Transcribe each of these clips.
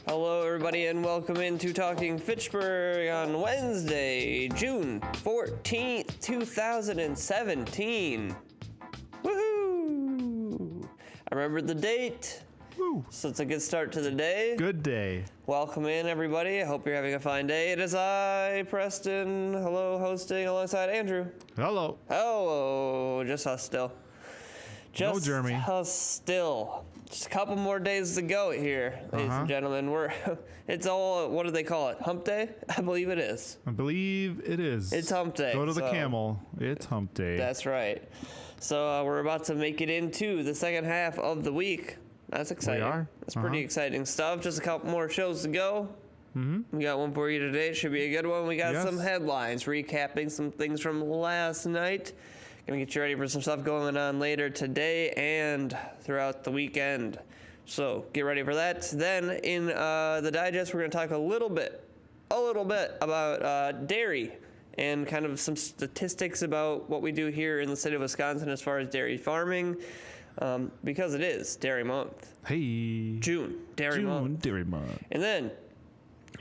Hello, everybody, and welcome into Talking Fitchburg on Wednesday, June 14th, 2017. Woohoo! I remembered the date, so it's a good start to the day. Good day. Welcome in, everybody. I hope you're having a fine day. It is I, Preston, hosting alongside Andrew. Hello. Hello, just us still. Just Jeremy. us still. Just a couple more days to go here, ladies and gentlemen. It's all, what do they call it? Hump day? I believe it is. I believe it is. It's hump day. Go to the camel. It's hump day. That's right. So we're about to make it into the second half of the week. That's exciting. We are. That's pretty exciting stuff. Just a couple more shows to go. Mm-hmm. We got one for you today. It should be a good one. We got some headlines, recapping some things from last night. Gonna get you ready for some stuff going on later today and throughout the weekend. So get ready for that. Then in the digest, we're gonna talk a little bit about dairy and kind of some statistics about what we do here in the state of Wisconsin as far as dairy farming, because it is Dairy Month. Hey. June Dairy Month. And then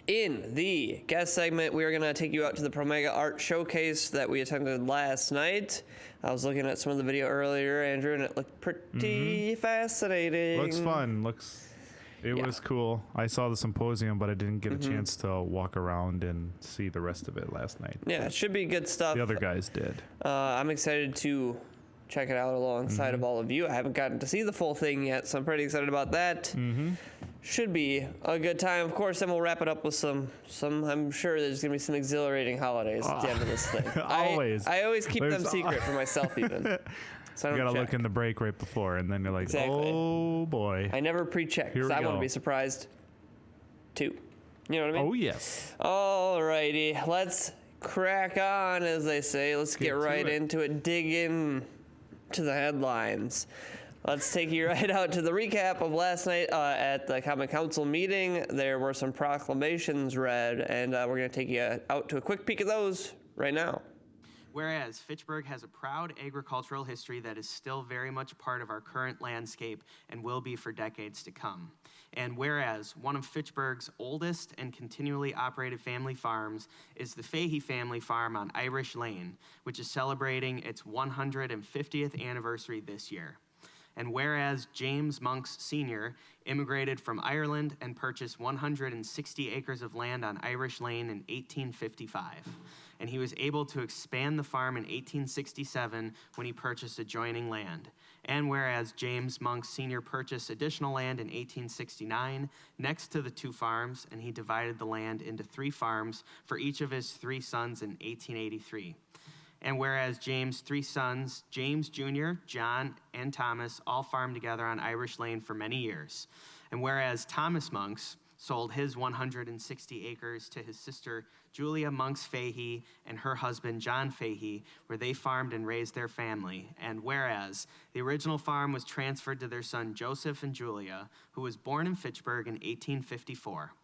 in the guest segment, we are going to take you out to the Promega Art Showcase that we attended last night. I was looking at some of the video earlier, Andrew, and it looked pretty fascinating. Looks fun. It was cool. I saw the symposium, but I didn't get a chance to walk around and see the rest of it last night. Yeah, it should be good stuff. The other guys did. I'm excited to check it out alongside of all of you. I haven't gotten to see the full thing yet, so I'm pretty excited about that. Should be a good time. Of course, then we'll wrap it up with some I'm sure there's going to be some exhilarating holidays at the end of this thing. Always. I always keep them secret for myself even. So I you don't got to check. look in the break right before, and then you're like, Exactly. oh, boy. I never pre-check because I want to be surprised too. You know what I mean? Oh, yes. Alrighty, let's crack on, as they say. Let's get right into it. Dig in to the headlines. Let's take you right out to the recap of last night at the Common Council meeting. There were some proclamations read, and we're going to take you out to a quick peek at those right now. Whereas Fitchburg has a proud agricultural history that is still very much part of our current landscape and will be for decades to come. And whereas one of Fitchburg's oldest and continually operated family farms is the Fahey family farm on Irish Lane, which is celebrating its 150th anniversary this year. And whereas James Monks Sr. immigrated from Ireland and purchased 160 acres of land on Irish Lane in 1855. And he was able to expand the farm in 1867 when he purchased adjoining land. And whereas James Monks Sr. purchased additional land in 1869 next to the two farms, and he divided the land into 3 farms for each of his 3 sons in 1883. And whereas James' 3 sons, James Jr., John, and Thomas, all farmed together on Irish Lane for many years. And whereas Thomas Monks sold his 160 acres to his sister, Julia Monks Fahey, and her husband, John Fahey, where they farmed and raised their family. And whereas the original farm was transferred to their son, Joseph and Julia, who was born in Fitchburg in 1854.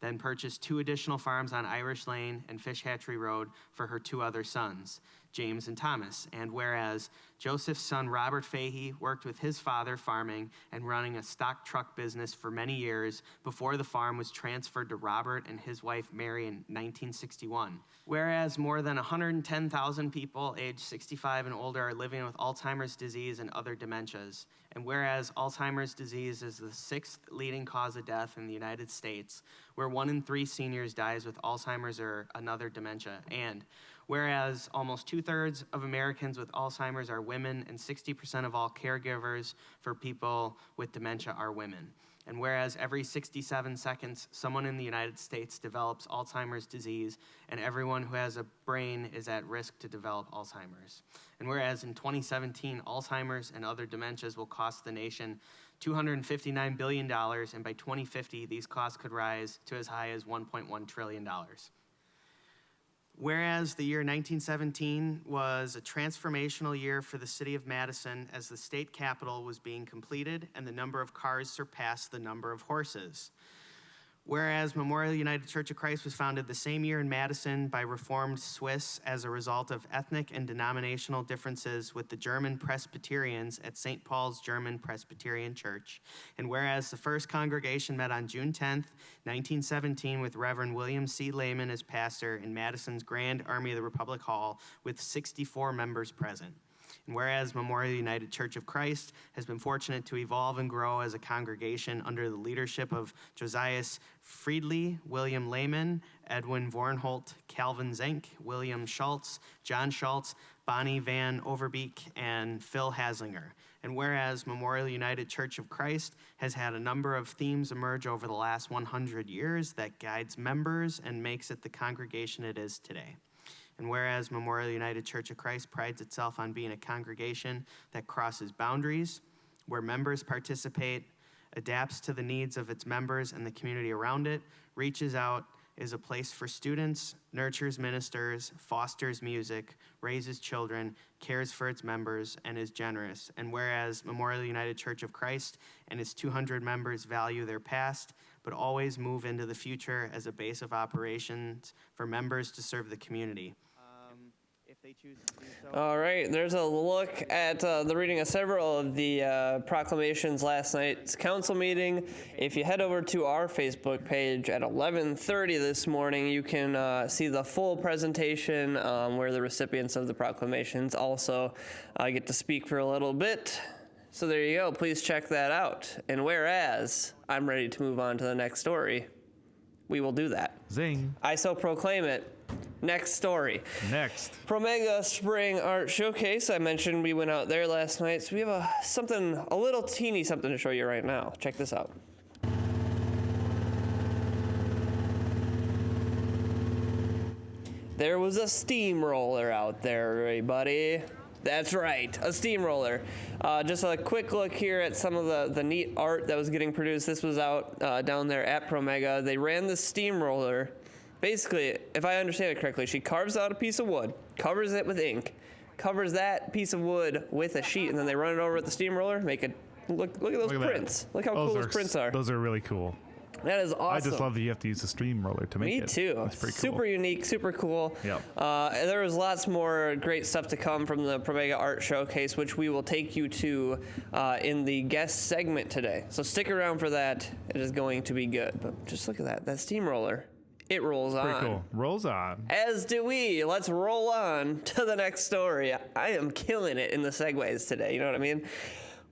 Then purchased 2 additional farms on Irish Lane and Fish Hatchery Road for her 2 other sons, James and Thomas. And whereas Joseph's son, Robert Fahey, worked with his father farming and running a stock truck business for many years before the farm was transferred to Robert and his wife, Mary, in 1961. Whereas more than 110,000 people aged 65 and older are living with Alzheimer's disease and other dementias. And whereas Alzheimer's disease is the 6th leading cause of death in the United States, where 1 in 3 seniors dies with Alzheimer's or another dementia. And whereas almost 2/3 of Americans with Alzheimer's are women and 60% of all caregivers for people with dementia are women. And whereas every 67 seconds, someone in the United States develops Alzheimer's disease, and everyone who has a brain is at risk to develop Alzheimer's. And whereas in 2017, Alzheimer's and other dementias will cost the nation $259 billion, and by 2050, these costs could rise to as high as $1.1 trillion. Whereas the year 1917 was a transformational year for the city of Madison as the state capitol was being completed and the number of cars surpassed the number of horses. Whereas Memorial United Church of Christ was founded the same year in Madison by Reformed Swiss as a result of ethnic and denominational differences with the German Presbyterians at St. Paul's German Presbyterian Church. And whereas the first congregation met on June 10th, 1917 with Reverend William C. Lehman as pastor in Madison's Grand Army of the Republic Hall with 64 members present. And whereas Memorial United Church of Christ has been fortunate to evolve and grow as a congregation under the leadership of Josias Friedley, William Lehman, Edwin Vornholt, Calvin Zenk, William Schultz, John Schultz, Bonnie Van Overbeek, and Phil Haslinger. And whereas Memorial United Church of Christ has had a number of themes emerge over the last 100 years that guides members and makes it the congregation it is today. And whereas Memorial United Church of Christ prides itself on being a congregation that crosses boundaries, where members participate, adapts to the needs of its members and the community around it, reaches out, is a place for students, nurtures ministers, fosters music, raises children, cares for its members, and is generous. And whereas Memorial United Church of Christ and its 200 members value their past, but always move into the future as a base of operations for members to serve the community. If they choose to do so. All right, there's a look at the reading of several of the proclamations last night's council meeting. If you head over to our Facebook page at 11:30 this morning, you can see the full presentation where the recipients of the proclamations also get to speak for a little bit. So there you go. Please check that out. And whereas I'm ready to move on to the next story, we will do that. Zing. I so proclaim it. Next story. Next. Promega Spring Art Showcase. I mentioned we went out there last night, so we have a little teeny something to show you right now. Check this out. There was a steamroller out there, everybody. That's right, a steamroller. Just a quick look here at some of the neat art that was getting produced. This was out down there at Promega. They ran the steamroller. Basically, if I understand it correctly, she carves out a piece of wood, covers it with ink, covers that piece of wood with a sheet, and then they run it over with the steamroller, make it look at those prints. Look how cool those prints are. Those are really cool. That is awesome. I just love that you have to use a steamroller to make it. Me too. That's pretty cool. Super unique, super cool. Yep. There was lots more great stuff to come from the Promega Art Showcase, which we will take you to in the guest segment today. So stick around for that. It is going to be good. But just look at that steamroller. It rolls on. Pretty cool. Rolls on. As do we. Let's roll on to the next story. I am killing it in the segues today. You know what I mean?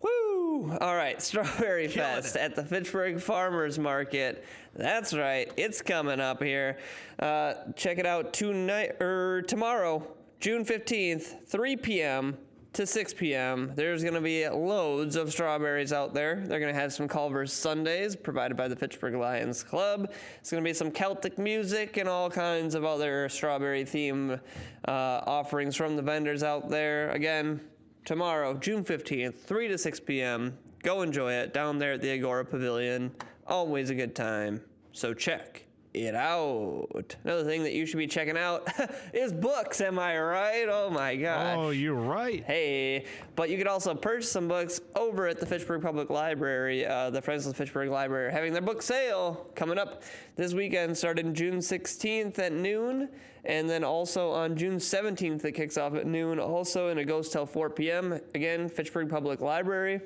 Woo! All right, Strawberry Fest at the Fitchburg Farmers Market. That's right. It's coming up here. Check it out tomorrow, June 15th, 3 p.m. to 6 p.m. There's going to be loads of strawberries out there. They're going to have some Culver's Sundays provided by the Fitchburg Lions Club. It's going to be some Celtic music and all kinds of other strawberry theme offerings from the vendors out there. Again, tomorrow, June 15th, 3 to 6 p.m. Go enjoy it down there at the Agora Pavilion. Always a good time. So check it out. Another thing that you should be checking out is books, am I right? Oh my gosh. Oh, you're right. Hey, but you could also purchase some books over at the Fitchburg Public Library. The Friends of the Fitchburg Library are having their book sale coming up this weekend, starting June 16th at noon, and then also on June 17th it kicks off at noon also, and it goes till 4 p.m. Again, Fitchburg Public Library.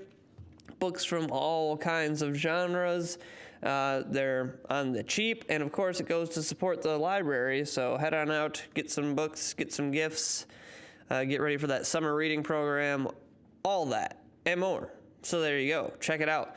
Books from all kinds of genres. They're on the cheap, and of course it goes to support the library, so head on out, get some books, get some gifts, get ready for that summer reading program, all that and more. So there you go, check it out.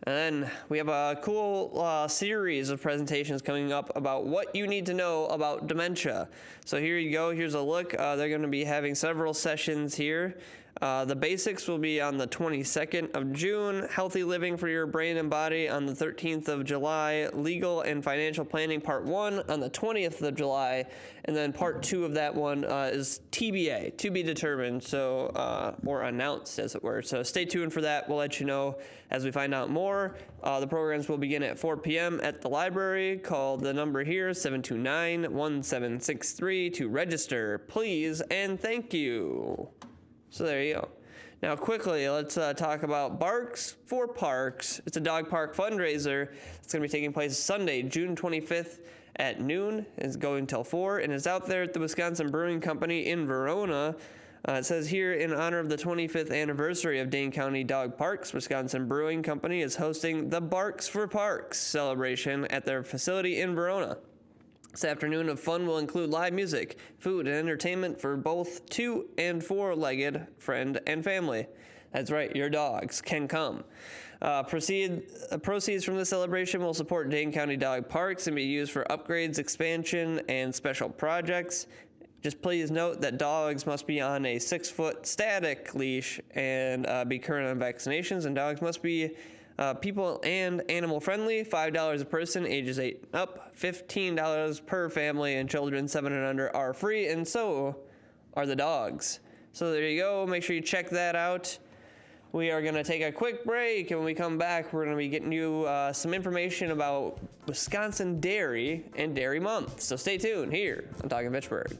And then we have a cool series of presentations coming up about what you need to know about dementia. So here you go, here's a look. They're going to be having several sessions here. The basics will be on the 22nd of June, Healthy Living for Your Brain and Body on the 13th of July, Legal and Financial Planning Part 1 on the 20th of July, and then Part 2 of that one is TBA, to be determined, so or announced as it were. So stay tuned for that. We'll let you know as we find out more. The programs will begin at 4 p.m. at the library. Call the number here, 729-1763 to register. Please and thank you. So there you go. Now, quickly, let's talk about Barks for Parks. It's a dog park fundraiser. It's going to be taking place Sunday, June 25th at noon. It's going till 4, and it's out there at the Wisconsin Brewing Company in Verona. It says here, in honor of the 25th anniversary of Dane County Dog Parks, Wisconsin Brewing Company is hosting the Barks for Parks celebration at their facility in Verona. This afternoon of fun will include live music, food, and entertainment for both 2- and 4-legged friend and family. That's right, your dogs can come. Proceeds from the celebration will support Dane County Dog Parks and be used for upgrades, expansion, and special projects. Just please note that dogs must be on a 6-foot static leash and be current on vaccinations, and dogs must be people and animal friendly. $5 a person, ages 8 up. $15 per family, and children 7 and under are free, and so are the dogs. So there you go. Make sure you check that out. We are going to take a quick break, and when we come back, we're going to be getting you some information about Wisconsin dairy and Dairy Month. So stay tuned here on Talking Fitchburg.